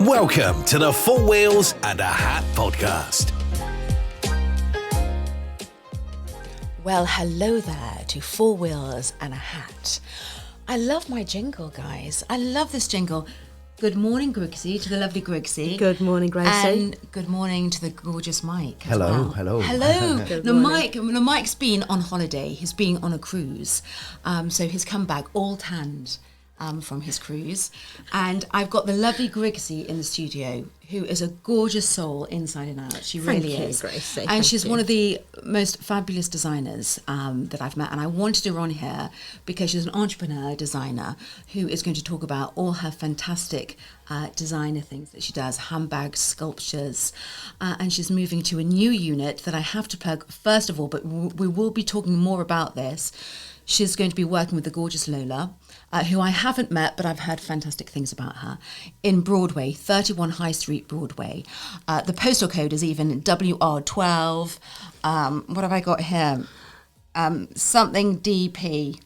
Welcome to the Four Wheels and a Hat podcast. Well, hello there to Four Wheels and a Hat. I love my jingle, guys. I love this jingle. Good morning, Griggsy, to the lovely Griggsy. Good morning, Gracie. And good morning to the gorgeous Mike. Hello, well. hello. Hello. Good Now, morning. Mike's been on holiday. He's been on a cruise. So he's come back all tanned from his cruise. And I've got the lovely Griggsy in the studio, who is a gorgeous soul inside and out. She really Thank you, is. Gracie. And Thank she's you. one of the most fabulous designers that I've met. And I wanted her on here because she's an entrepreneur designer who is going to talk about all her fantastic designer things that she does, handbags, sculptures. And she's moving to a new unit that I have to plug first of all, but we will be talking more about this. She's going to be working with the gorgeous Lola, who I haven't met, but I've heard fantastic things about her, in Broadway, 31 HighStreet, Broadway. The postal code is even WR12. What have I got here? Something DP.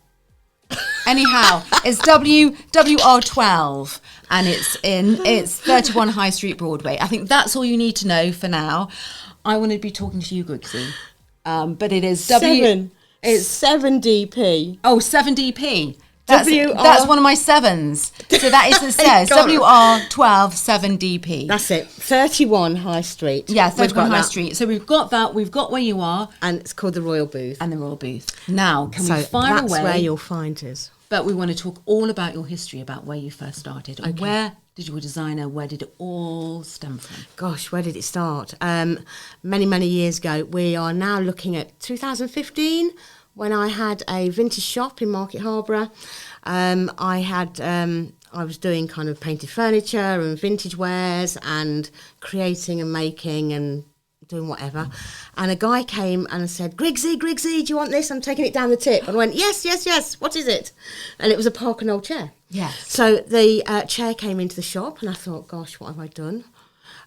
Anyhow, it's WR12, and it's 31 High Street, Broadway. I think that's all you need to know for now. I want to be talking to you, Griggsy, but it is It's 7DP. Oh, 7DP. That's WR one of my sevens. So that is, it says WR12 7DP. That's it. 31 High Street. Yeah, We've 31 got High that. Street. So we've got that. We've got where you are And it's called the Royal Booth. and the Royal Booth. Now, can So we fire that's away? where you'll find us. But we want to talk all about your history, about where you first started. Okay. Where did your designer, where did it all stem from? Gosh, where did it start? Many, many years ago. We are now looking at 2015, when I had a vintage shop in Market Harborough. I was doing kind of painted furniture and vintage wares and creating and making and doing whatever. And a guy came and said, Griggsy, do you want this? I'm taking it down the tip. And I went, yes. What is it? And it was a Park and Old chair. Yes. So the chair came into the shop and I thought, gosh, what have I done?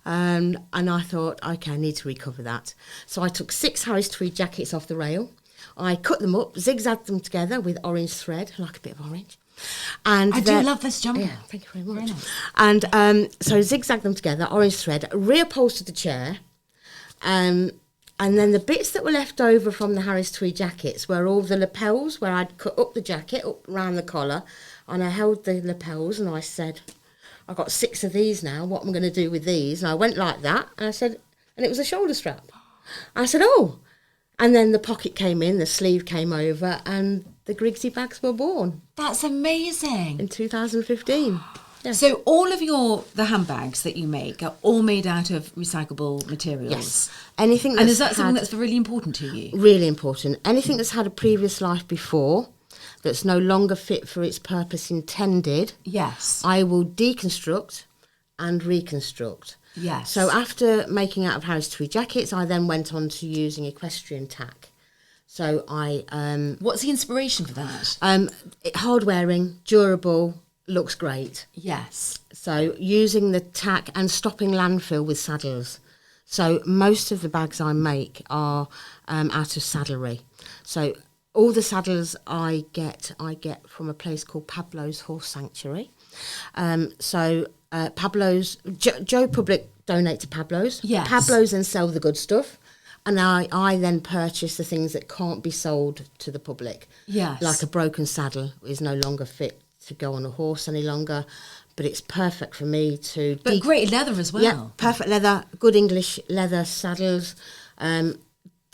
And I thought, okay, I need to recover that. So I took 6 Harris Tweed jackets off the rail. I cut them up, zigzagged them together with orange thread. I like a bit of orange. And I do love this jumper. Yeah, thank you very much. Very nice. And so zigzagged them together, orange thread, reupholstered the chair. And then the bits that were left over from the Harris Tweed jackets were all the lapels, where I'd cut up the jacket, up round the collar, and I held the lapels and I said, I've got 6 of these now, what am I going to do with these? And I went like that, and I said, and it was a shoulder strap. I said, oh. And then the pocket came in, the sleeve came over, and the Griggsy bags were born That's amazing. in 2015. Yeah. So all of the handbags that you make are all made out of recyclable materials. Yes. Anything And that's is that something had- that's really important to you? really important? Anything that's had a previous life before, that's no longer fit for its purpose intended, Yes. I will deconstruct and reconstruct. Yes. So after making out of Harris Tweed jackets, I then went on to using equestrian tack. So I What's the inspiration for that? hard wearing, durable, looks great. Yes. So using the tack and stopping landfill with saddles. So most of the bags I make are out of saddlery. So all the saddles I get from a place called Pablo's Horse Sanctuary. Pablo's, Joe Public donate to Pablo's. Yes. Pablo's then sell the good stuff. And I then purchase the things that can't be sold to the public. Yes. Like a broken saddle is no longer fit to go on a horse any longer, but it's perfect for me to... But great leather as well. Yeah, perfect leather, good English leather saddles.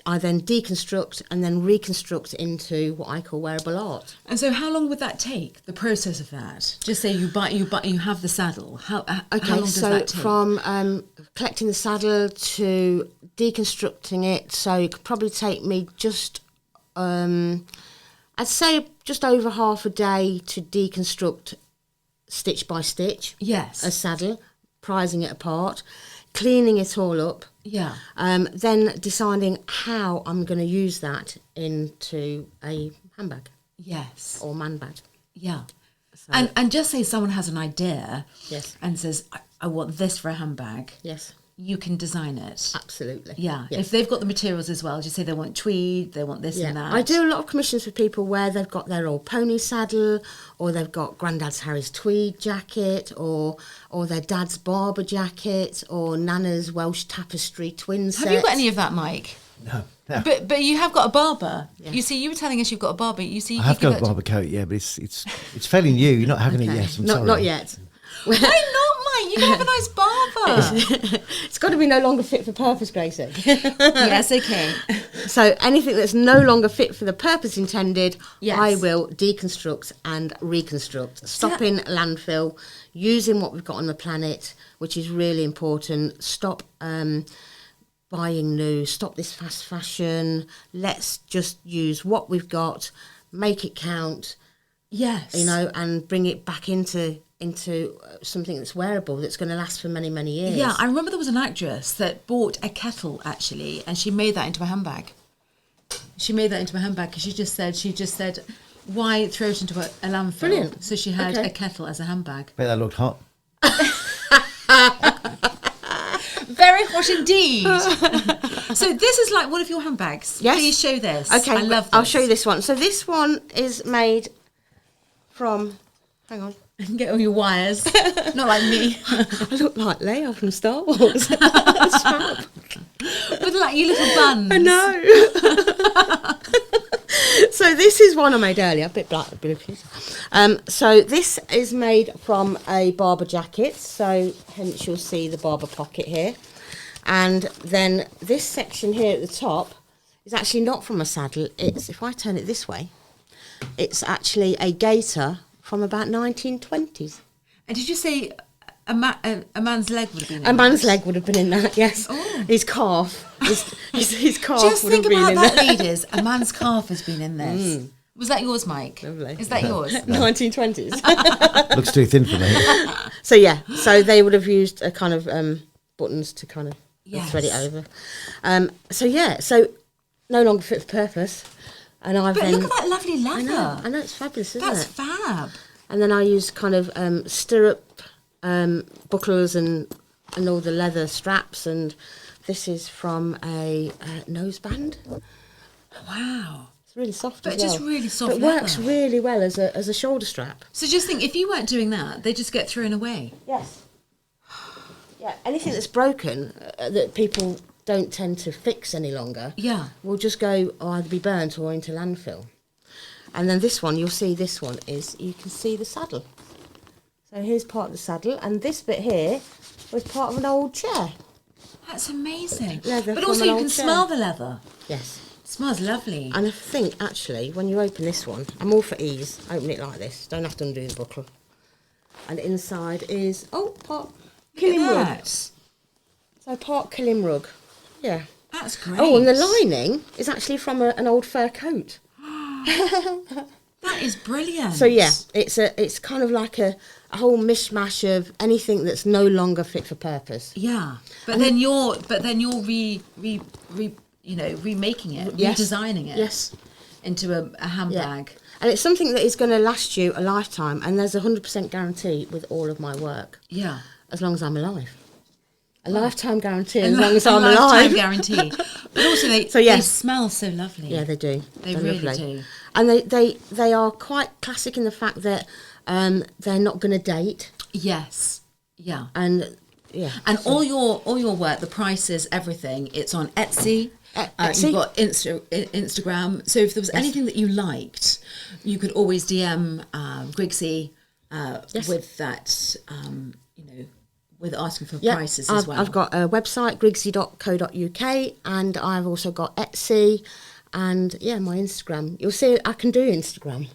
I then deconstruct and then reconstruct into what I call wearable art. And so how long would that take, the process of that? Just say you have the saddle. How long does that take? From collecting the saddle to deconstructing it, so it could probably take me just, I'd say just over half a day to deconstruct stitch by stitch. Yes. A saddle, prizing it apart, cleaning it all up. Yeah. Then deciding how I'm going to use that into a handbag Yes. or man bag. Yeah. So, And just say someone has an idea yes, and says, I want this for a handbag. yes. you can design it. Absolutely. Yeah. Yes. If they've got the materials as well, just say they want tweed, they want this and that. I do a lot of commissions for people where they've got their old pony saddle, or they've got Grandad's Harry's tweed jacket, or their dad's Barber jacket, or Nana's Welsh tapestry twin set. Have you got any of that, Mike? No. But you have got a barber. Yeah. You see, you were telling us you've got a barber. You see, I have got a barber coat, yeah, but it's fairly new. You're not having it yet. I'm sorry. Not yet. Why not, Mike? You can have a nice barber. It's got to be no longer fit for purpose, Gracie. Yes, okay. So anything that's no longer fit for the purpose intended, Yes. I will deconstruct and reconstruct. Stopping landfill, using what we've got on the planet, which is really important. Stop buying new, stop this fast fashion. Let's just use what we've got, make it count, Yes. and bring it back into something that's wearable, that's going to last for many, many years. Yeah, I remember there was an actress that bought a kettle, actually, and she made that into a handbag. Because she just said, why throw it into a landfill? Brilliant. So she had Okay. a kettle as a handbag. Bet that looked hot. Very hot indeed. So this is like one of your handbags. Yes. Please show this. Okay, I love this. I'll show you this one. So this one is made from, hang on, You can get all your wires. Not like me. I look like Leia from Star Wars. That's fab. With like your little buns. I know. So this is one I made earlier, a bit black, blue. So this is made from a barber jacket, so hence you'll see the barber pocket here. And then this section here at the top is actually not from a saddle. It's, if I turn it this way, it's actually a gaiter from about 1920s. And did you say a man's leg would have been in A man's that? leg would have been in that, yes. Oh. His calf. His calf Just would have think been about in that, there. ladies. A man's calf has been in this. Was that yours, Mike? Lovely. Is that yours? 1920s. Looks too thin for me. So yeah, so they would have used a kind of buttons to kind of Yes. thread it over. So no longer fit for purpose. And I've But then, look at that lovely leather. I know it's fabulous, isn't That's it? fab. And then I use kind of stirrup buckles and all the leather straps, and this is from a noseband. Wow. It's really soft But as well. just really soft But it works leather. really well as a shoulder strap. So just think, if you weren't doing that, they just get thrown away. Yes. Yeah, anything that's broken that people don't tend to fix any longer, Yeah. will just go either be burnt or into landfill. And then this one, you'll see this one is, you can see the saddle. So here's part of the saddle, and this bit here was part of an old chair. That's amazing. Leather But from also an you old can chair. smell the leather. Yes. It smells lovely. And I think, actually, when you open this one, I'm all for ease, open it like this, don't have to undo the buckle. And inside is, part Look killing at rug. that. So part killing rug. Yeah. That's great. Oh, and the lining is actually from an old fur coat. That is brilliant. So yeah, it's kind of like a whole mishmash of anything that's no longer fit for purpose. Yeah, but then you're remaking it, Yes. redesigning it. Yes. Into a handbag. And it's something that is going to last you a lifetime, and there's a 100% guarantee with all of my work, Yeah. as long as I'm alive. A lifetime guarantee A as long as I'm lifetime alive. guarantee. But also they yes. smell so lovely. Yeah, they do. They They're really lovely. do. And they are quite classic in the fact that they're not going to date. Yes. Yeah. And yeah. And all your work, the prices, everything, it's on Etsy. Etsy. You've got Instagram. So if there was anything that you liked, you could always DM Griggsy with that, with asking for prices as well. I've got a website, griggsy.co.uk, and I've also got Etsy and, my Instagram. You'll see I can do Instagram.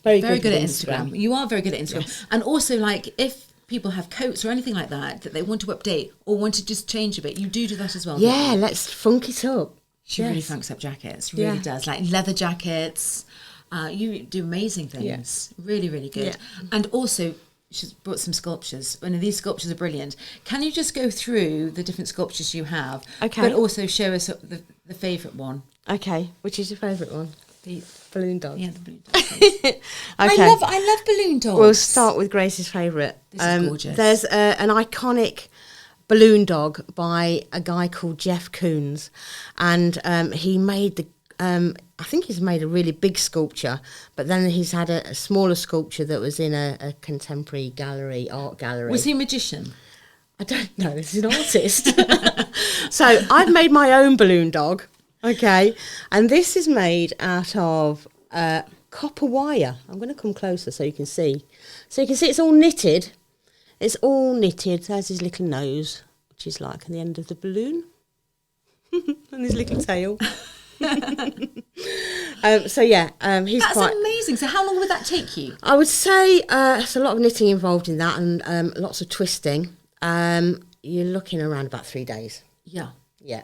Very good with at Instagram. You are very good at Instagram. Yes. And also, like, if people have coats or anything like that they want to update or want to just change a bit, you do that as well. don't Yeah, you? let's funk it up. She really funks up jackets, really Yeah. does. Like leather jackets. You do amazing things. Really, really good. Yeah. And also, she's brought some sculptures. One of these sculptures are brilliant. Can you just go through the different sculptures you have? Okay. But also show us the favourite one. Okay, which is your favourite one? The Balloon dog. Yeah, the balloon dolls. Okay. I love balloon dolls. We'll start with Grace's favourite. This is gorgeous. There's an iconic balloon dog by a guy called Jeff Koons, and he made I think he's made a really big sculpture, but then he's had a smaller sculpture that was in a contemporary art gallery. Was he a magician? I don't know. He's an artist. So I've made my own balloon dog, okay, and this is made out of copper wire. I'm going to come closer so you can see. So you can see it's all knitted. It's all knitted. There's his little nose, which is like the end of the balloon, and his little tail. He's That's quite amazing. So how long would that take you? I would say there's a lot of knitting involved in that, and lots of twisting. You're looking around about 3 days. Yeah. Yeah.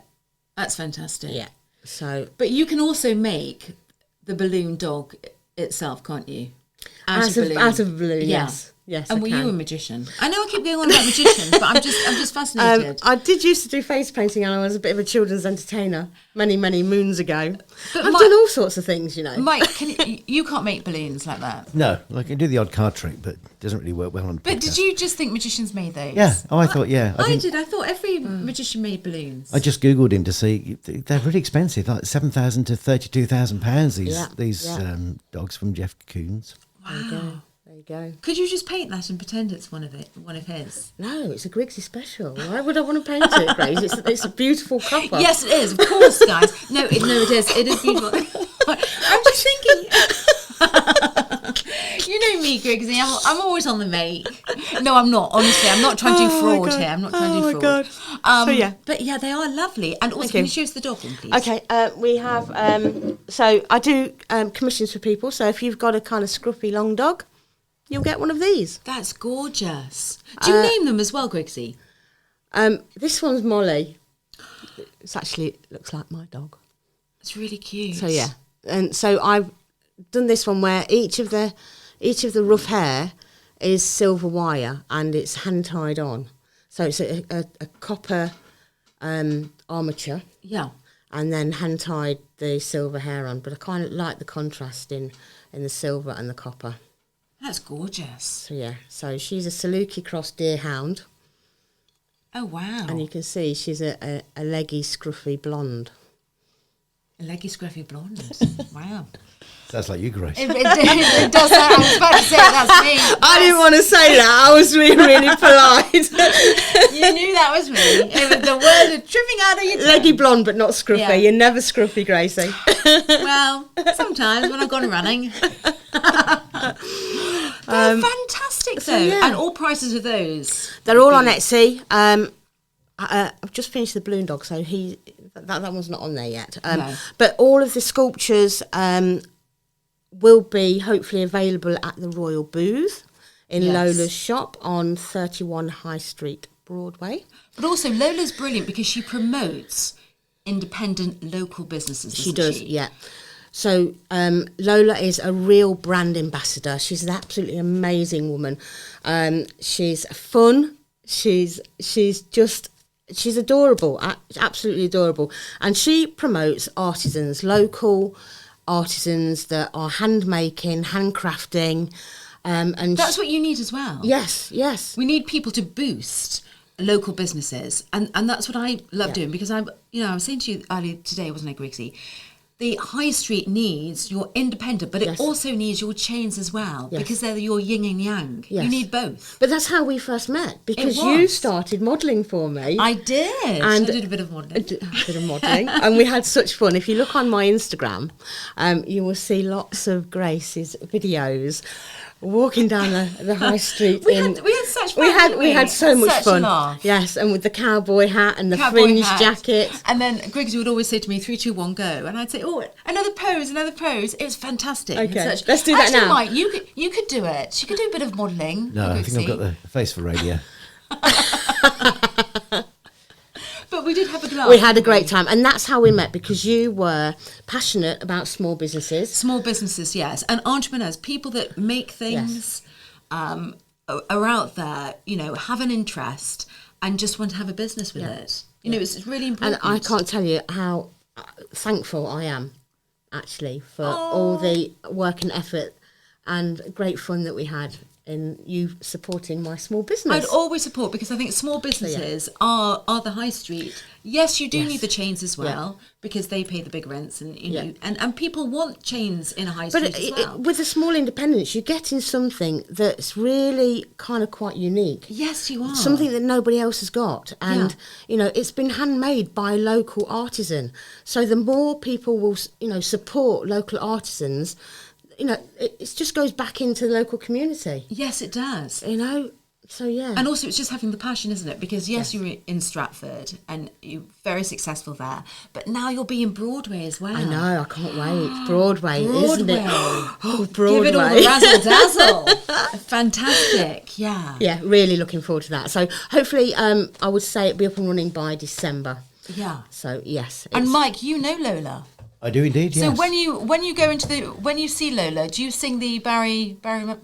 That's fantastic. Yeah. So, but you can also make the balloon dog itself, can't you? out of a balloon, Yeah. yes. Yes, And I were can. you a magician? I know I keep going on about magicians, but I'm just fascinated. I did used to do face painting, and I was a bit of a children's entertainer many moons ago. But I've done all sorts of things, you know. Mike, you can't make balloons like that. No, I can do the odd card trick, but it doesn't really work well on. But did you just think magicians made those? Yeah. Oh, I thought. Yeah. I did. I thought every magician made balloons. I just googled him to see they're really expensive, like £7,000 to £32,000. These Yeah. dogs from Jeff Koons. Wow. There you go. Could you just paint that and pretend it's one of his? No, it's a Griggsy special. Why would I want to paint it, Grace? It's a beautiful copper. Yes, it is. Of course, guys. No, it is. It is beautiful. I'm just thinking. You know me, Griggsy. I'm always on the make. No, I'm not. Honestly, I'm not trying to do fraud here. I'm not trying to do fraud. So, yeah. But yeah, they are lovely. And also, can you show us the dog one, please? Okay, we have. So I do commissions for people. So if you've got a kind of scruffy long dog, you'll get one of these. That's gorgeous. Do you name them as well, Griggsy? This one's Molly. It looks like my dog. It's really cute. So yeah, and so I've done this one where each of the rough hair is silver wire and it's hand tied on. So it's a copper armature. Yeah. And then hand tied the silver hair on. But I kind of like the contrast in the silver and the copper. That's gorgeous. So yeah, so she's a Saluki cross deerhound. Oh wow. And you can see she's a leggy, scruffy blonde. A leggy, scruffy blonde. Wow. Sounds like you, Grace. It does sound. I was about to say that's me. I didn't want to say that. I was really polite. You knew that was me. It was the words are tripping out of your tongue. Leggy blonde, but not scruffy. Yeah. You're never scruffy, Gracie. Well, sometimes when I've gone running. They're fantastic though. yeah. And all prices of those. They're all on Etsy. I've just finished the balloon dog, so that one's not on there yet. No. But all of the sculptures will be hopefully available at the Royal Booth in Yes. Lola's shop on 31 High Street, Broadway. But also Lola's brilliant because she promotes independent local businesses. She doesn't does, yeah. So Lola is a real brand ambassador. She's an absolutely amazing woman. She's fun. She's adorable, absolutely adorable. And she promotes artisans, local artisans that are handmaking, handcrafting. And That's what you need as well. Yes. We need people to boost local businesses, and that's what I love doing, because I was saying to you earlier today, wasn't I, Griggsy? The high street needs your independent, but it also needs your chains as well, because they're your yin and yang. Yes. You need both. But that's how we first met, because It you was. started modelling for me. I did. And I did a bit of modelling. And we had such fun. If you look on my Instagram, you will see lots of Grace's videos walking down the high street. We had such fun. We had so much Such a fun. laugh. Yes, and with the cowboy hat and the Cowboy fringe hat. jacket. And then Griggsy would always say to me, 3, 2, 1, go. And I'd say, oh, another pose. It was fantastic. Okay, let's do that Actually, now. Mike, you could do it. You could do a bit of modelling. No, I think I've got the face for radio. But we did have a glass. We had a great time, and that's how we met, because you were passionate about small businesses. Small businesses, yes. And entrepreneurs, people that make things, are out there, have an interest and just want to have a business with it. It's really important. And I can't tell you how thankful I am, actually, for all the work and effort and great fun that we had in you supporting my small business. I'd always support, because I think small businesses are the high street. Yes, you do need the chains as well, because they pay the big rents, and you know, and people want chains in a high street as well. With the small independents, you're getting something that's really kind of quite unique. Yes, you are. Something that nobody else has got, and you know, it's been handmade by a local artisan. So the more people will, you know, support local artisans, you know, it just goes back into the local community. Yes, it does. You know, so yeah. And also, it's just having the passion, isn't it? Because yes, you're in Stratford and you're very successful there, but now you'll be in Broadway as well. I know, I can't wait. Broadway, isn't it? Oh, Broadway. Give it all the razzle dazzle. Fantastic, yeah. Yeah, really looking forward to that. So hopefully, I would say it'll be up and running by December. Yeah. So yes. And Mike, you know Lola. I do indeed, yes. So when you go when you see Lola, do you sing the Barry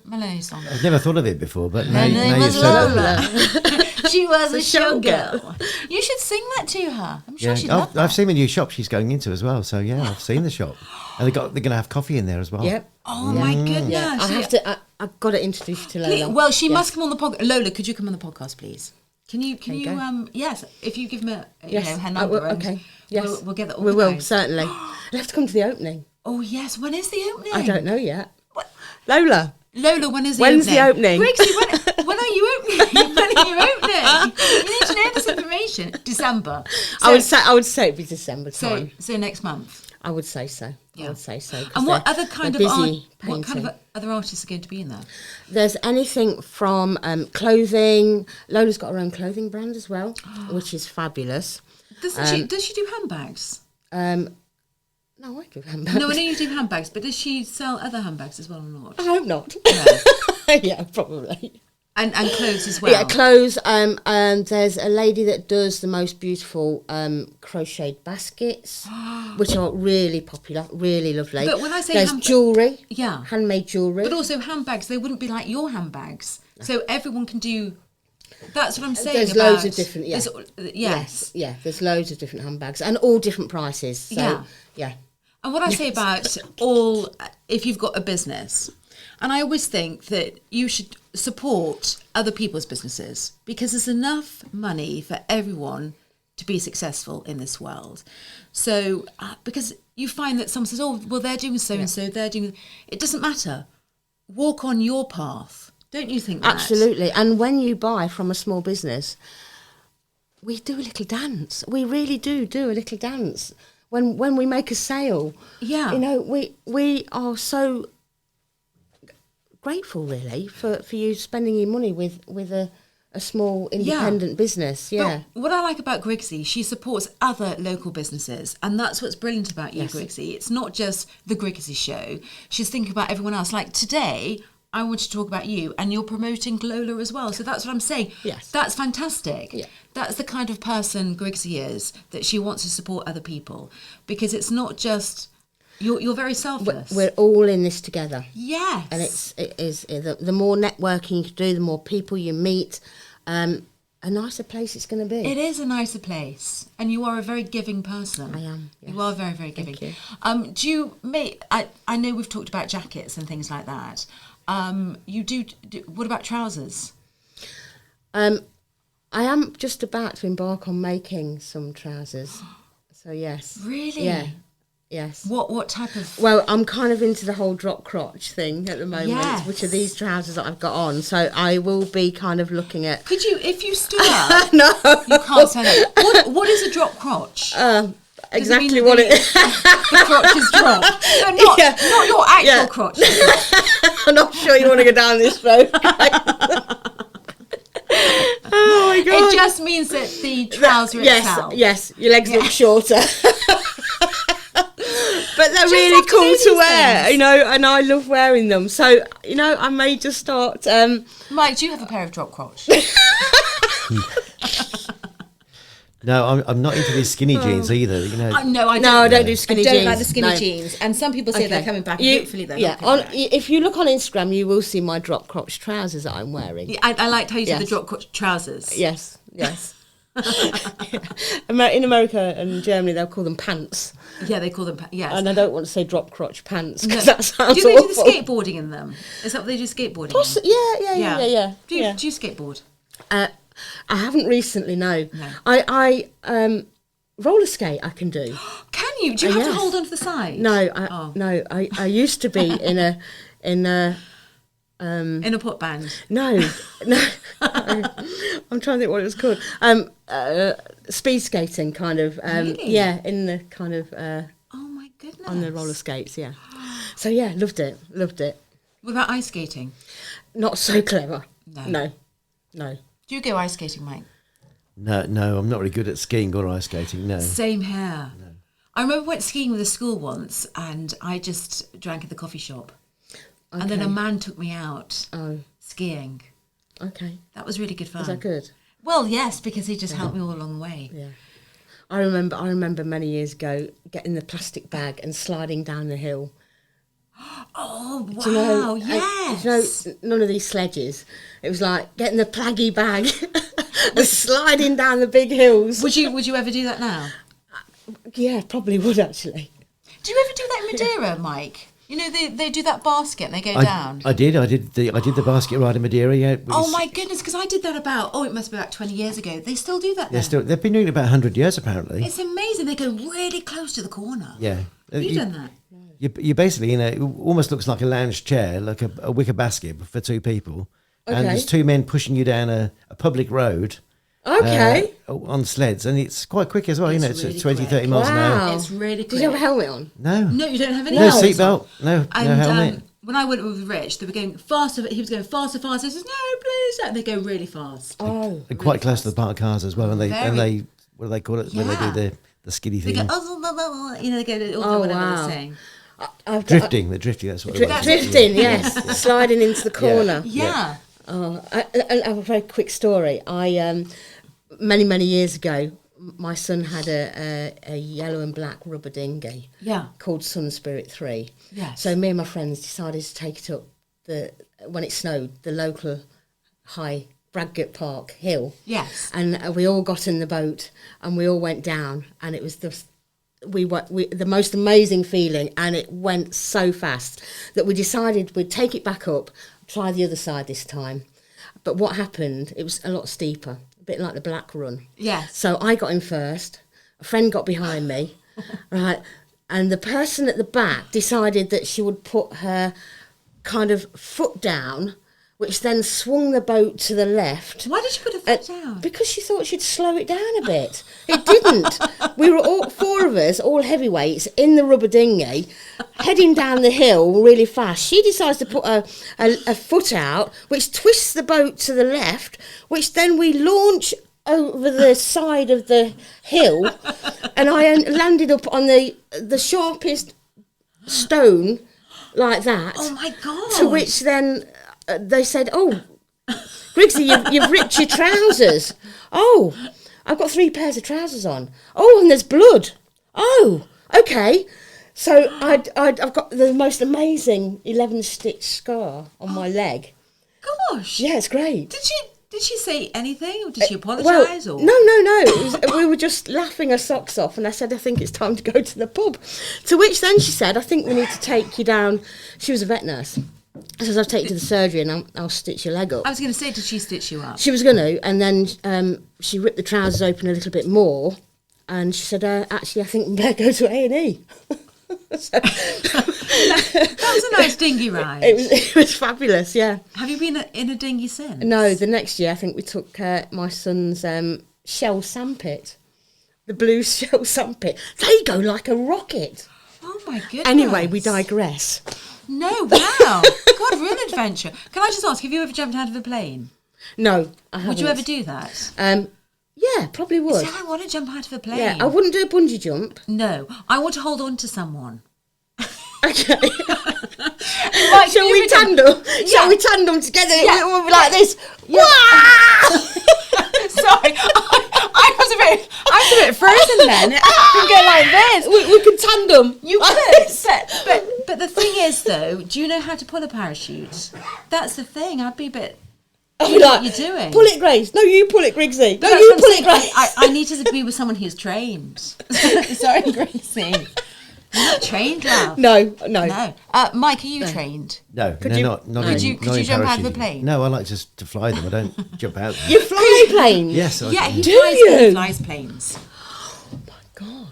Maloney song? I've never thought of it before, but now, Her name now was you've said it. Lola. She was a showgirl. showgirl. You should sing that to her. I'm sure Yeah, she'd love that. I've seen the new shop she's going into as well, so yeah, I've seen the shop. And they're going to have coffee in there as well. Yep. Oh my goodness. Yeah, I have to. I've got to introduce you to Lola. Please, well, she must come on the podcast. Lola, could you come on the podcast, please? Can you go. yes, if you give me her Yes, number, I will, okay. Yes, we'll get that We will, organised. certainly. You'll have to come to the opening. Oh yes, when is the opening? I don't know yet. What? Lola. Lola, when is the When's opening? the opening? Griggsy, when are you opening? When are you opening? You need to know this information. December. I would say it'd be December time. So next month. I would say so. Yeah. I would say so. And what other kind of painting. other artists are going to be in there? There's anything from clothing. Lola's got her own clothing brand as well, which is fabulous. Does she do handbags? No, I do handbags. No, I know you do handbags, but does she sell other handbags as well or not? I hope not. No. Yeah, probably. And clothes as well. Yeah, clothes. And there's a lady that does the most beautiful crocheted baskets, which are really popular, really lovely. But when I say there's jewellery, handmade jewellery, but also handbags. They wouldn't be like your handbags, so everyone can do. That's what I'm saying. There's about, loads of different. Yeah. Yes. Yeah. There's loads of different handbags and all different prices. So, yeah. And what I say about if you've got a business, and I always think that you should support other people's businesses, because there's enough money for everyone to be successful in this world. So, because you find that someone says, oh, well, they're doing so and so, they're doing... It doesn't matter. Walk on your path. Don't you think that? Absolutely. And when you buy from a small business, we do a little dance. We really do a little dance. When we make a sale, you know, we are so grateful, really, for you spending your money with a small independent business. Yeah. But what I like about Griggsy, she supports other local businesses, and that's what's brilliant about you, Griggsy. It's not just the Griggsy show. She's thinking about everyone else. Like today, I want to talk about you, and you're promoting Lola as well. So that's what I'm saying. Yes. That's fantastic. Yeah. That's the kind of person Griggsy is, that she wants to support other people, because it's not just... You're very selfless. We're all in this together. Yes. And it is the more networking you can do, the more people you meet, a nicer place it's going to be. It is a nicer place, and you are a very giving person. I am. Yes. You are very, very giving. Thank you. Do you make? I know we've talked about jackets and things like that. You do. What about trousers? I am just about to embark on making some trousers. So yes. Really? Yeah. Yes. What type of? Well, I'm kind of into the whole drop crotch thing at the moment, Yes. which are these trousers that I've got on. So I will be kind of looking at. Could you, if you stood up? No, You can't say that. What is a drop crotch? exactly what it is. The crotch is dropped. So not your actual crotch. I'm not sure you want to go down this road. Oh my god! It just means that the trouser itself. Yes, your legs look shorter. But they're Just really have to do cool to these wear, things. you know, and I love wearing them. So, you know, I may just start. Mike, do you have a pair of drop crotch? No, I'm not into these skinny jeans either. You know. No, I don't do skinny I don't jeans. like the skinny No. jeans. And some people say they're coming back. And hopefully they're not coming back. If you look on Instagram, you will see my drop crotch trousers that I'm wearing. I liked how you said Yes. the drop crotch trousers. Yes. In America and Germany, they'll call them pants. Yeah, they call them, yes. And I don't want to say drop crotch pants because No. that sounds Do they awful. do the skateboarding in them? Is that what they do skateboarding in? Yeah. Do you skateboard? I haven't recently, no. No. I roller skate I can do. Can you? Do you have to yes. hold on to the side? No, no. I used to be in a in a pop band? No. I'm trying to think what it was called. Speed skating, kind of. Really? Yeah, in the kind of Oh my goodness. on the roller skates. Yeah. So yeah, loved it. What about ice skating? Not so clever. No. No. Do you go ice skating, Mike? No, I'm not really good at skiing or ice skating. No. Same here. No. I remember went skiing with a school once, and I just drank at the coffee shop, and then a man took me out skiing. Okay. That was really good fun. Is that good? Well, yes, because he just helped me all along the way. Yeah. I remember many years ago getting the plastic bag and sliding down the hill. Oh, wow, Do you know, yes. None of these sledges. It was like getting the plaggy bag and sliding down the big hills. Would you ever do that now? Yeah, probably would actually. Do you ever do that in Madeira, Mike? You know, they do that basket and they go down. I did the basket ride in Madeira. Yeah. Oh my goodness, because I did that it must be about 20 years ago. They still do that. They've been doing it about 100 years apparently. It's amazing. They go really close to the corner. Yeah. Have you done that? You basically, it almost looks like a lounge chair, like a wicker basket for two people. Okay. And there's two men pushing you down a public road. Okay. On sleds, and it's quite quick as well. It's It's really 20, quick. 30 miles an hour. Wow. It's really quick. Did you have a helmet on? No. No, you don't have any No helmets on. seatbelt. No helmet. When I went with Rich, they were going faster. He was going faster. I says, "No, please!" And they go really fast. Oh. And quite close to the parked cars as well. And they what do they call it when they Yeah. do the skiddy They thing? go, they go, whatever wow. they're saying. Drifting. The drifting. That's what it was. Drifting, yes. Sliding into the corner. Yeah. Oh, I have a very quick story. Many years ago, my son had a yellow and black rubber dinghy called Sun Spirit 3. Yes. So me and my friends decided to take it up when it snowed, the local high Bradgate Park hill. Yes. And we all got in the boat and we all went down, and it was the most amazing feeling, and it went so fast that we decided we'd take it back up, try the other side this time. But what happened, it was a lot steeper, a bit like the Black Run. Yes. So I got in first, a friend got behind me, right, and the person at the back decided that she would put her kind of foot down, which then swung the boat to the left. Why did you put a foot down? Because she thought she'd slow it down a bit. It didn't. We were all four of us, all heavyweights, in the rubber dinghy, heading down the hill really fast. She decides to put a foot out, which twists the boat to the left, which then we launch over the side of the hill, and I landed up on the sharpest stone like that. Oh my God. To which then they said, "Oh, Griggsy, you've ripped your trousers." "Oh, I've got 3 pairs of trousers on." "Oh, and there's blood." "Oh, okay." So I've got the most amazing 11-stitch scar on my leg. Gosh. Yeah, it's great. Did she say anything, or did she apologise? Well, or no. We were just laughing our socks off, and I said, "I think it's time to go to the pub." To which then she said, "I think we need to take you down." She was a vet nurse. I said, "I'll take you to the surgery and I'll stitch your leg up." I was going to say, did she stitch you up? She was going to, and then she ripped the trousers open a little bit more, and she said, "Actually, I think we better go to A&E." So, that was a nice dinghy ride. It was fabulous, yeah. Have you been in a dinghy since? No, the next year I think we took my son's shell sandpit, the blue shell sandpit. They go like a rocket. Oh my goodness. Anyway, we digress. No, wow. God, real adventure. Can I just ask, have you ever jumped out of a plane? No, I haven't. Would you ever do that? Yeah, probably would. See, I want to jump out of a plane. Yeah, I wouldn't do a bungee jump. No, I want to hold on to someone. Okay. Like, Shall we tandem? Yeah. Shall we tandem together? Yeah. We'll be like this. Yeah. Sorry, I was a bit frozen then. I can go like this. We can tandem. You could, but the thing is though, do you know how to pull a parachute? That's the thing. I'd be a bit. I'll You be know like, what you're doing. pull it, Grace. No, you pull it, Griggsy. No, That's you what I'm pull it, saying. Grace. I need to be with someone who's trained. Sorry, Griggsy. You're not trained, love. No. No. Mike, are you trained? No, Could no, you- not no. in- Could you not in jump out of a parachuting. plane? No, I like just to fly them. I don't jump out. You fly planes? Yes, I Yeah, do. he Do flies you? planes. God.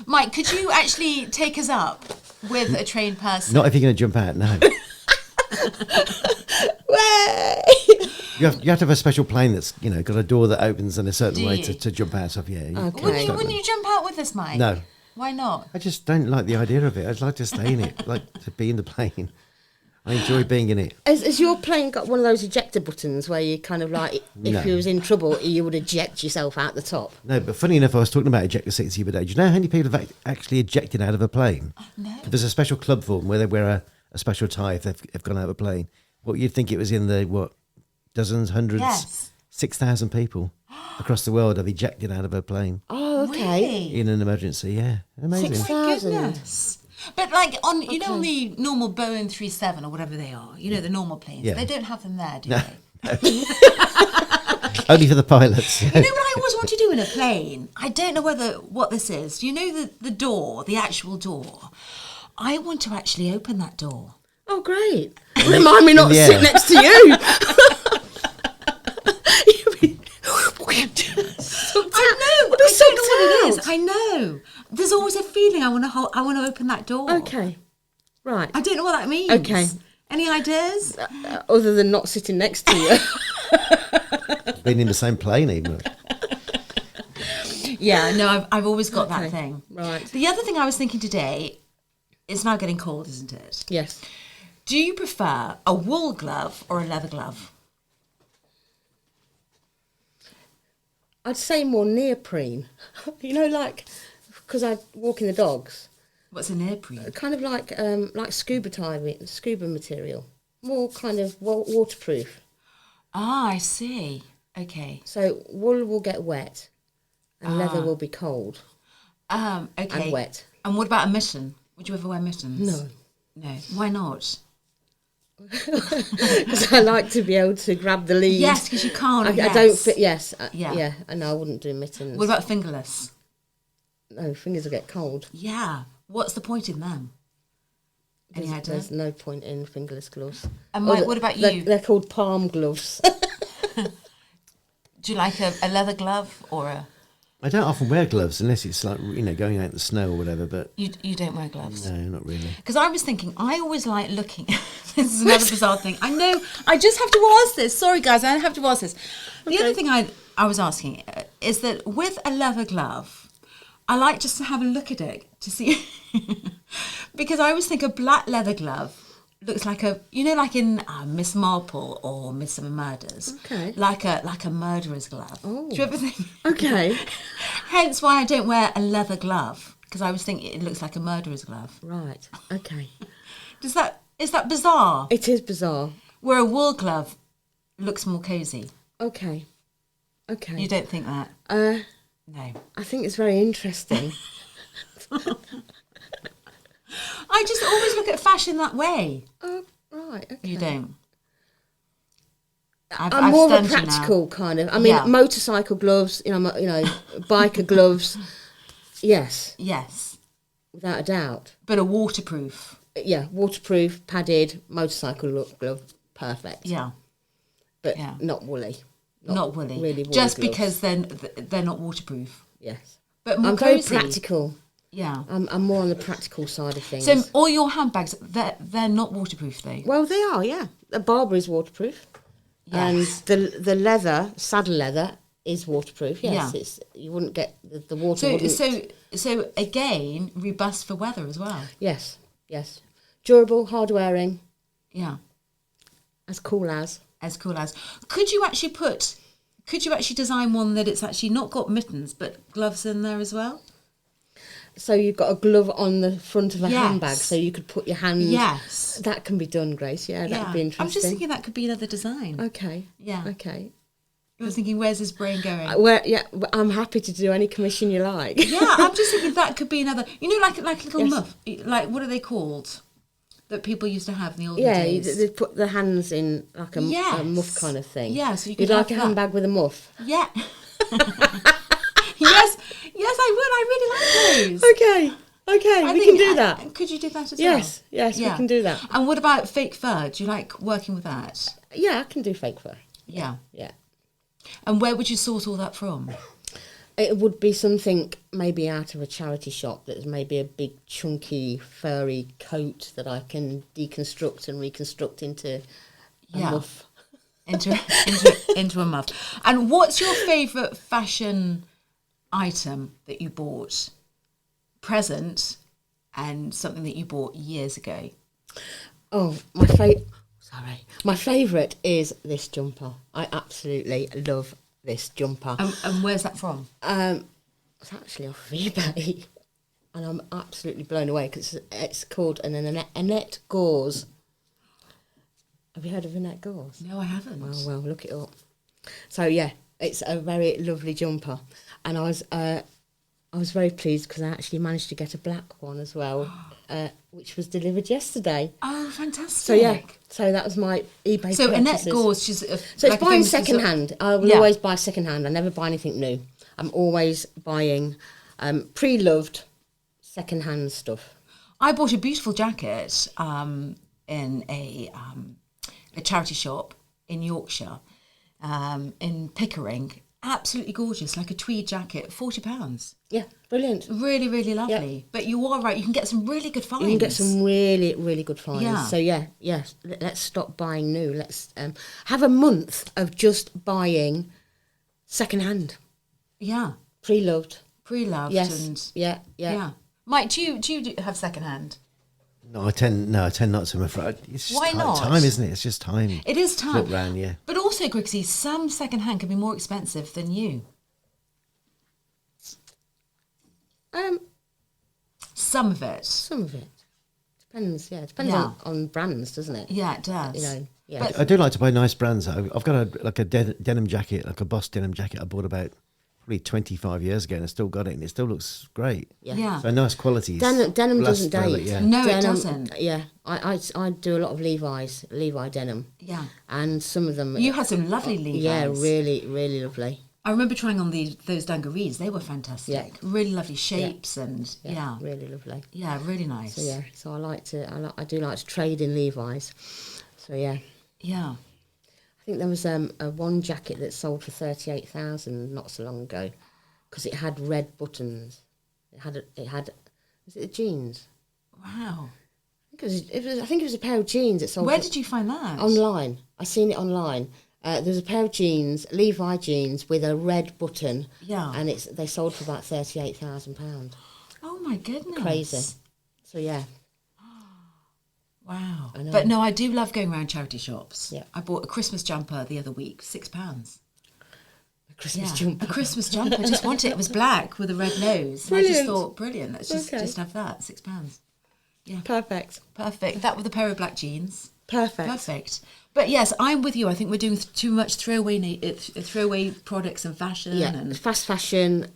Mike, could you actually take us up with a trained person? Not if you're going to jump out. No, Way. you have to have a special plane that's got a door that opens in a certain Do way you? to jump out of. Yeah. Okay. Wouldn't you jump out with us, Mike? No. Why not? I just don't like the idea of it. I'd like to stay in it, like to be in the plane. I enjoy being in it. Has your plane got one of those ejector buttons where you kind of like, No. if you was in trouble, you would eject yourself out the top? No, but funny enough, I was talking about ejector seats the other day. Do you know how many people have actually ejected out of a plane? No. There's a special club for them where they wear a special tie if they've gone out of a plane. What you'd think it was in the, dozens, hundreds, Yes. 6,000 people across the world have ejected out of a plane Oh, okay. Really? in an emergency. Yeah, amazing. My 6,000. goodness. But like on on the normal Boeing 37 or whatever they are, the normal planes, Yeah. they don't have them there, do they? Only for the pilots. You know what I always want to do in a plane? I don't know what this is. You know the door, the actual door? I want to actually open that door. Oh, great. Remind me not to the sit air. next to you. I know. It'd be I don't know what it sucked is. I know. There's always a feeling I want to open that door. Okay. Right. I don't know what that means. Okay. Any ideas? Other than not sitting next to you. Been in the same plane even. Yeah, no, I've always got that Okay, thing. right. The other thing I was thinking today, it's now getting cold, isn't it? Yes. Do you prefer a wool glove or a leather glove? I'd say more neoprene. Like, because I walk in the dogs. What's a neoprene? Kind of like scuba diving, scuba material. More kind of waterproof. Ah, I see. Okay. So wool will get wet and leather will be cold Okay. and wet. And what about a mitten? Would you ever wear mittens? No. No. Why not? Because I like to be able to grab the lead. Yes, because you can't. I don't fit, yes. Yeah. Yeah, and I wouldn't do mittens. What about fingerless? No, fingers will get cold. Yeah. What's the point in them? Any idea? There's no point in fingerless gloves. And Mike, what about they're, you? They're called palm gloves. Do you like a leather glove or a... I don't often wear gloves unless it's like going out in the snow or whatever. But You don't wear gloves? no, not really. Because I was thinking, I always like looking... This is another bizarre thing. I know, I just have to ask this. Sorry, guys, I have to ask this. The other thing I was asking is that with a leather glove, I like just to have a look at it to see... Because I always think a black leather glove looks like like in Miss Marple or Midsummer Murders. Okay. Like a murderer's glove. Oh. Do you ever think... Okay. Hence why I don't wear a leather glove, because I always think it looks like a murderer's glove. Right. Okay. Is that bizarre? It is bizarre. Where a wool glove looks more cosy. Okay. Okay. You don't think that? Uh, No. I think it's very interesting. I just always look at fashion that way. Oh, right. Okay. You don't. I'm more of a stunned you now. practical kind of. I mean, Yeah. motorcycle gloves. Biker gloves. Yes, Yes, without a doubt. but a waterproof. Yeah, waterproof, padded motorcycle glove. Perfect. Yeah, But yeah. not woolly. not woolly. Really woolly just gloves. because they're not waterproof. Yes. But more I'm very cosy. practical. Yeah. I'm more on the practical side of things. So all your handbags, they're not waterproof though. Well, they are, yeah. The Barber is waterproof. Yes. And the leather, saddle leather, is waterproof. Yes, Yeah. you wouldn't get the water. So wouldn't, so again, robust for weather as well. yes, durable, hard wearing, Yeah, as cool as. as cool as. Could you actually design one that it's actually not got mittens but gloves in there as well? So you've got a glove on the front of a Yes. handbag, so you could put your hand. Yes. That can be done, Grace. Yeah, that would be interesting. I'm just thinking that could be another design. Okay. Yeah. Okay. I was thinking, where's his brain going? I'm happy to do any commission you like. Yeah, I'm just thinking that could be another. Like a little Yes. muff. Like what are they called? that people used to have in the olden Yeah, days? they put the hands in like a Yes. muff kind of thing. Yeah, so you You'd could like have a that. handbag with a muff. Yeah. yes, I would. I really like those. Okay, I we think- can do that. Could you do that as Yes, well? yes, we can do that. And what about fake fur? Do you like working with that? Yeah, I can do fake fur. Yeah. Yeah. And where would you source all that from? It would be something maybe out of a charity shop that's maybe a big chunky furry coat that I can deconstruct and reconstruct into a muff. into a muff. And what's your favourite fashion item that you bought? Present and something that you bought years ago. Oh, my favourite is this jumper. I absolutely love this jumper. And where's that from? It's actually off of eBay, and I'm absolutely blown away because it's called an Annette Gauze. Have you heard of Annette Gauze? No, I haven't. Oh, well, look it up. So yeah, it's a very lovely jumper, and I was very pleased because I actually managed to get a black one as well, which was delivered yesterday. Oh, fantastic! So yeah, so that was my eBay. So Annette purchases. Gauze, she's So it's buying second hand. I will Yeah. always buy second hand. I never buy anything new. I'm always buying pre-loved second hand stuff. I bought a beautiful jacket in a charity shop in Yorkshire, in Pickering. Absolutely gorgeous, like a tweed jacket, £40. Yeah, brilliant. Really, really lovely. But you are right, you can get some really good finds. You can get some really, really good finds. Yeah. So yeah, let's stop buying new. Let's have a month of just buying second hand, Yeah, pre-loved. pre-loved. Yes. And Yeah. Mike, do you have second hand? No, I tend not to. I'm afraid. It's just Why not? time, isn't it? It's just time. It is time. Look round, yeah. But also, Griggsy, some second hand can be more expensive than new. Some of it. Some of it depends. Yeah, it depends Yeah. on brands, doesn't it? Yeah, it does. You know. Yeah. But I do like to buy nice brands. I've got a denim jacket, like a Boss denim jacket I bought about probably 25 years ago, and I still got it, and it still looks great. yeah. So nice qualities. Denim Lasts doesn't forever, date. yeah. No, it Denim, doesn't. Yeah, I do a lot of Levi denim, Yeah. and some of them. You had some lovely Levi's. Yeah, really, really lovely. I remember trying on those dungarees. They were fantastic. Yeah. Really lovely shapes and yeah. Really lovely. Yeah, really nice. So yeah, so I do like to trade in Levi's. So yeah, Yeah. I think there was a one jacket that sold for 38,000 not so long ago, because it had red buttons. It had was it the jeans? Wow. I think it was a pair of jeans that sold. Where did you find that? Online. I seen it online. There's a pair of jeans, Levi jeans, with a red button. Yeah. And they sold for about £38,000. Oh my goodness. Crazy. So yeah. Wow. I know. But no, I do love going around charity shops. Yeah. I bought a Christmas jumper the other week, £6. A Christmas Yeah. jumper. A Christmas jumper. I just wanted it. It was black with a red nose. And I just thought, brilliant. Let's just have that. £6. Perfect. Perfect. That with a pair of black jeans. Perfect. Perfect. But yes, I'm with you. I think we're doing too much throwaway products and fashion. Yeah. And Fast fashion,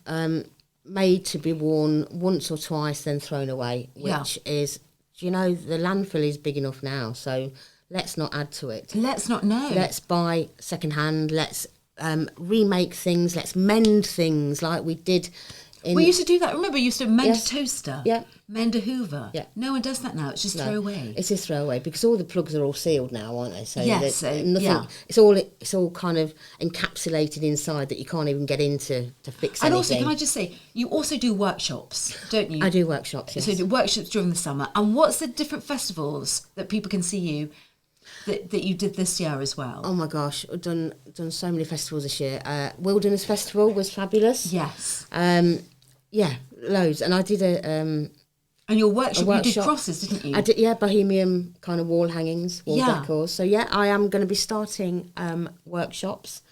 made to be worn once or twice, then thrown away, which is, the landfill is big enough now, so let's not add to it. let's not know. Let's buy second hand. Let's remake things. Let's mend things like we did. We used to do that. Remember, we used to mend Yes. a toaster. Yeah. Mend a Hoover. Yeah. No one does that now. It's just throw away. It's just throw away because all the plugs are all sealed now, aren't they? So Yes, there's so, nothing. yeah. It's all kind of encapsulated inside that you can't even get into to fix And anything. also, can I just say, you also do workshops, don't you? I do workshops. Yes. So you do workshops during the summer. And what's the different festivals that people can see you that you did this year as well? Oh my gosh, I've done so many festivals this year. Wilderness Festival was fabulous. Yes. Yeah, loads. And I did And your workshop, you did workshop. crosses, didn't you? I did, yeah, bohemian kind of wall hangings, wall Yeah. decors. So yeah, I am going to be starting workshops.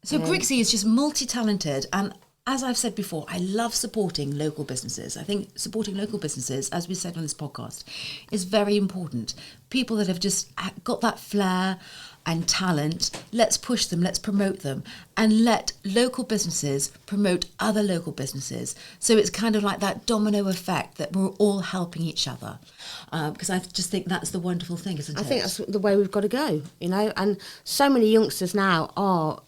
So Griggsy is just multi-talented, and as I've said before, I love supporting local businesses. I think supporting local businesses, as we said on this podcast, is very important. People that have just got that flair, and talent, let's push them, let's promote them, and let local businesses promote other local businesses. So it's kind of like that domino effect that we're all helping each other. Because I just think that's the wonderful thing, isn't it? I think that's the way we've got to go, you know. And so many youngsters now are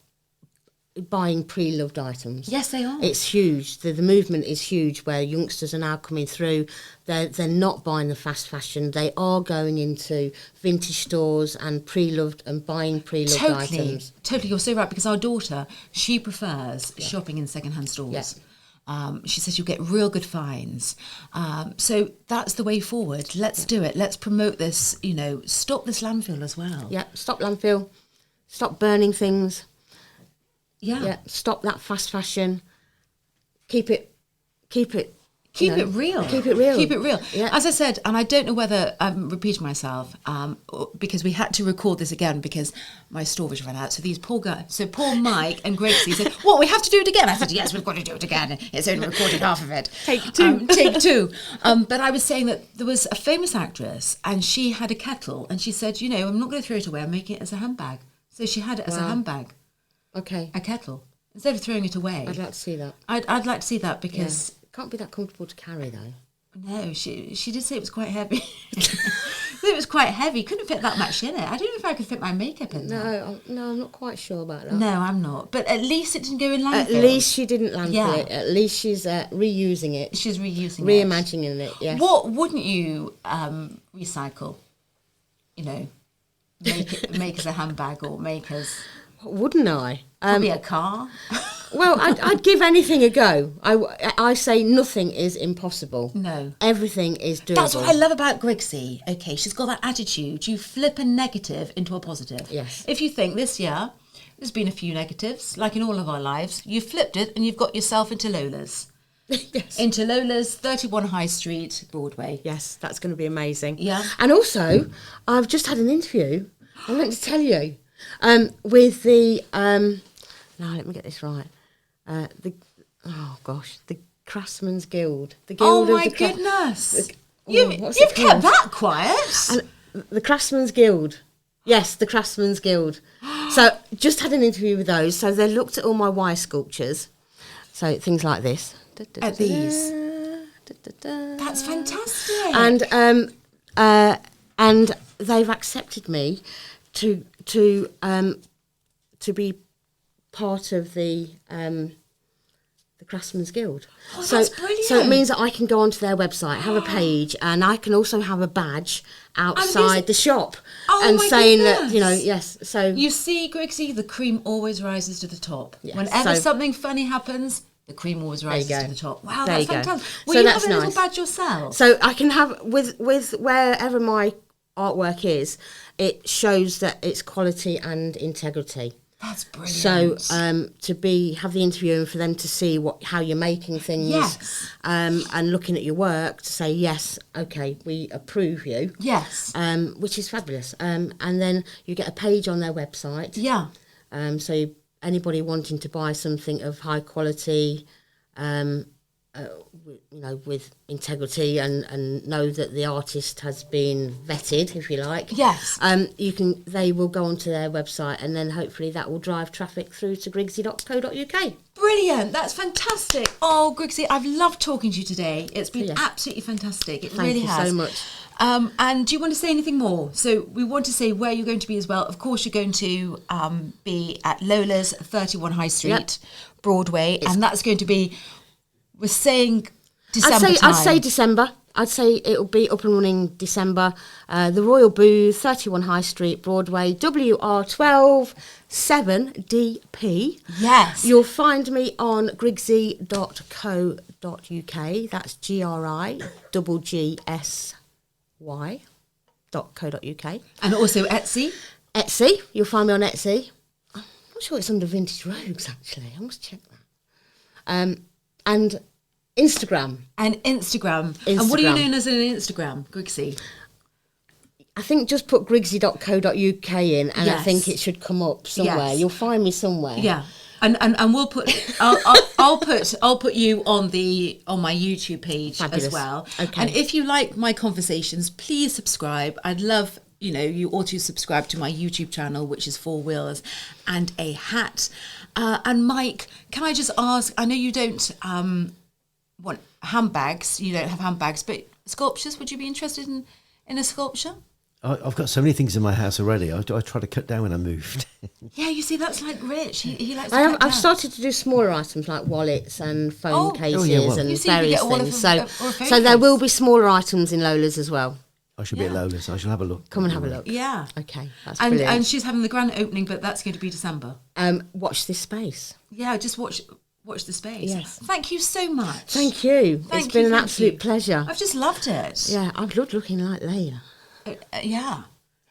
buying pre-loved items. Yes, they are. It's huge. The movement is huge where youngsters are now coming through. They're not buying the fast fashion. They are going into vintage stores and pre-loved and buying pre-loved items. Totally, you're so right, because our daughter, she prefers shopping in second-hand stores. Yeah. She says you'll get real good finds. So that's the way forward. Let's do it. Let's promote this, you know, stop this landfill as well. Yeah, stop landfill, stop burning things. Yeah. Stop that fast fashion. Keep it Keep it real. Keep it real. Keep it real. Yeah. As I said, and I don't know whether I'm repeating myself, because we had to record this again because my storage ran out. So these poor guys, so poor Mike and Griggsy said, "What, we have to do it again?" I said, "Yes, we've got to do it again. It's only recorded half of it. Take two. Take two." But I was saying that there was a famous actress and she had a kettle and she said, "You know, I'm not going to throw it away. I'm making it as a handbag." So she had it as a handbag. Okay. A kettle. Instead of throwing it away. I'd like to see that. I'd like to see that because... It can't be that comfortable to carry, though. No, she did say it was quite heavy. It was quite heavy. Couldn't fit that much in it. I don't know if I could fit my makeup in there. No, I'm not quite sure about that. No, I'm not. But at least it didn't go in landfill. At least she didn't landfill Yeah. it. At least she's reusing it. She's reusing it. Reimagining it, yes. What wouldn't you recycle? You know, make as a handbag or make as... Wouldn't I? Probably a car. Well, I'd give anything a go. I say nothing is impossible. No. Everything is doable. That's what I love about Griggsy. Okay, she's got that attitude. You flip a negative into a positive. Yes. If you think this year, there's been a few negatives, like in all of our lives, you've flipped it and you've got yourself into Lola's. Yes. Into Lola's, 31 High Street, Broadway. Yes, that's going to be amazing. Yeah. And also, I've just had an interview, I meant to tell you, with the, now let me get this right, the Craftsman's Guild. The Guild Oh of my the goodness. what's You've it kept called? that quiet. And the Craftsman's Guild. Yes, the Craftsman's Guild. So just had an interview with those. So they looked at all my wire sculptures. So things like this. At these. That's fantastic. And they've accepted me to be part of the Craftsman's Guild. Oh, so, that's brilliant. So it means that I can go onto their website, have a page, and I can also have a badge outside the shop, and my saying goodness. that, you know, yes. So You see, Griggsy, the cream always rises to the top. Yes, Whenever so- something funny happens, the cream always rises go. to the top. Wow, There that's you go. fantastic. Will So you that's have a little nice. badge yourself? So I can have with wherever my artwork is, it shows that it's quality and integrity. That's brilliant. So to have the interview and for them to see how you're making things, Yes. and looking at your work to say yes, okay, we approve you, Yes. which is fabulous. And then you get a page on their website. Yeah. So anybody wanting to buy something of high quality, you know, with integrity and know that the artist has been vetted, if you like. Yes. They will go onto their website, and then hopefully that will drive traffic through to griggsy.co.uk. Brilliant. That's fantastic. Oh, Griggsy, I've loved talking to you today. It's been absolutely fantastic. It Thank really you has. so much. And do you want to say anything more? So we want to say where you're going to be as well. Of course, you're going to be at Lola's, 31 High Street, Broadway, and that's going to be, we're saying December time. I'd say December. I'd say it'll be up and running December. The Royal Booth, 31 High Street, Broadway, WR12 7DP. Yes. You'll find me on griggsy.co.uk. That's GRIGGSY.co.uk. And also Etsy. Etsy. You'll find me on Etsy. I'm not sure it's under Vintage Rogues, actually. I must check that. And Instagram. And Instagram. And what are you known as on Instagram, Griggsy? I think just put griggsy.co.uk in, and I Yes. think it should come up somewhere. Yes. You'll find me somewhere. Yeah. And we'll put I'll put you on my YouTube page Fabulous. as well. Okay. And if you like my conversations, please subscribe. I'd love you auto subscribe to my YouTube channel, which is 4 Wheels and a Hat. And Mike, can I just ask, I know you don't want handbags, you don't have handbags, but sculptures, would you be interested in a sculpture? I've got so many things in my house already. I try to cut down when I moved. Yeah, you see, that's like Rich. He likes. I've started to do smaller items like wallets and phone cases and You see, you various get all of things. them, So, or a phone so there case. will be smaller items in Lola's as well. I should be at Lola's. I shall have a look. Come and have a look. Yeah. Okay, that's And brilliant. she's having the grand opening, but that's going to be December. Watch this space. Yeah, just watch the space. Yes. Thank you so much. Thank you. It's been an absolute pleasure. I've just loved it. Yeah, I've loved looking like Leia. Yeah.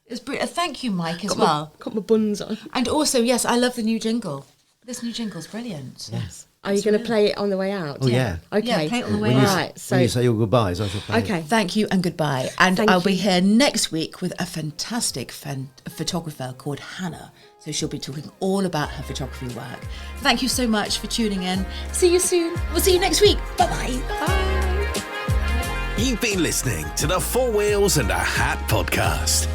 It's brilliant. Thank you, Mike, as well. Got my buns on. And also, yes, I love the new jingle. This new jingle's brilliant. Yes. Are you going to play it on the way out? Oh, yeah. Okay. Yeah, play it on the way When you, out. Right, so when you say your goodbyes, I shall play it. okay. Thank you and goodbye. And Thank I'll be you. here next week with a fantastic photographer called Hannah. So she'll be talking all about her photography work. Thank you so much for tuning in. See you soon. We'll see you next week. Bye-bye. Bye. You've been listening to the 4 Wheels and a Hat podcast.